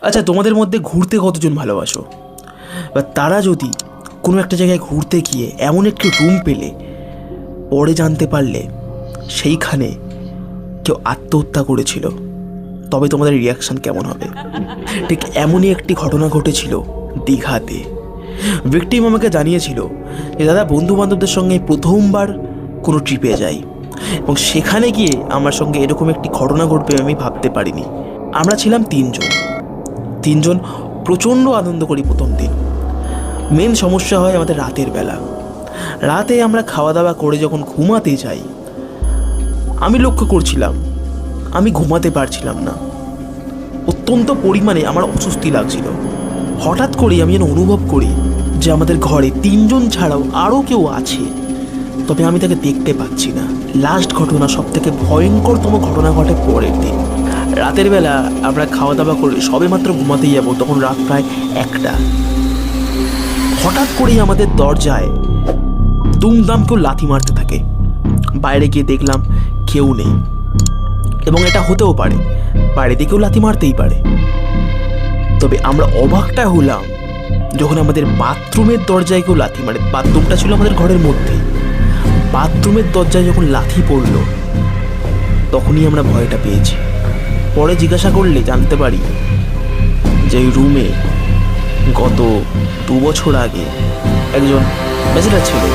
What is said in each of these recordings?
আচ্ছা, তোমাদের মধ্যে ঘুরতে কতজন ভালোবাসো? বা তারা যদি কোনো একটা জায়গায় ঘুরতে গিয়ে এমন একটি রুম পেলে, পরে জানতে পারলে সেইখানে কেউ আত্মহত্যা করেছিল, তবে তোমাদের রিয়াকশান কেমন হবে? ঠিক এমনই একটি ঘটনা ঘটেছিল দীঘাতে। ভিকটিম আমাকে জানিয়েছিল যে দাদা, বন্ধু বান্ধবদের সঙ্গে প্রথমবার কোনো ট্রিপে যাই এবং সেখানে গিয়ে আমার সঙ্গে এরকম একটি ঘটনা ঘটবে আমি ভাবতে পারিনি। আমরা ছিলাম তিনজন প্রচণ্ড আনন্দ করি প্রথম দিন। মেন সমস্যা হয় আমাদের রাতের বেলা। রাতে আমরা খাওয়া দাওয়া করে যখন ঘুমাতে যাই, আমি লক্ষ্য করছিলাম আমি ঘুমাতে পারছিলাম না। অত্যন্ত পরিমাণে আমার অস্বস্তি লাগছিল। হঠাৎ করেই আমি যেন অনুভব করি যে আমাদের ঘরে তিনজন ছাড়াও আরও কেউ আছে, তবে আমি তাকে দেখতে পাচ্ছি না। লাস্ট ঘটনা, সবথেকে ভয়ঙ্করতম ঘটনা ঘটে পরের দিন। রাতের বেলা আমরা খাওয়া দাওয়া করে সবে মাত্র ঘুমাতে যাব, তখন রাত প্রায় 1টা। হঠাৎ করেই আমাদের দরজায় দুমদাম কেউ লাথি মারতে থাকে। বাইরে গিয়ে দেখলাম কেউ নেই, এবং এটা হতেও পারে বাইরে দিকেও লাথি মারতেই পারে। তবে আমরা অবাকটা হলাম যখন আমাদের বাথরুমের দরজায় কেউ লাথি মারে। বাথরুমটা ছিল আমাদের ঘরের মধ্যে। বাথরুমের দরজায় যখন লাথি পড়লো, তখনই আমরা ভয়টা পেয়েছি। পরে জিজ্ঞাসা করলে জানতে পারি যে এই রুমে গত 2 বছর আগে একজন ব্যাচেলার ছেলে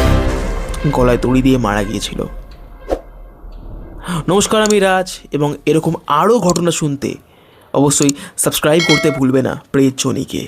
গলায় দড়ি দিয়ে মারা গিয়েছিল। নমস্কার, আমি রাজ, এবং এরকম আরও ঘটনা শুনতে অবশ্যই সাবস্ক্রাইব করতে ভুলবে না প্রেতজনিকে।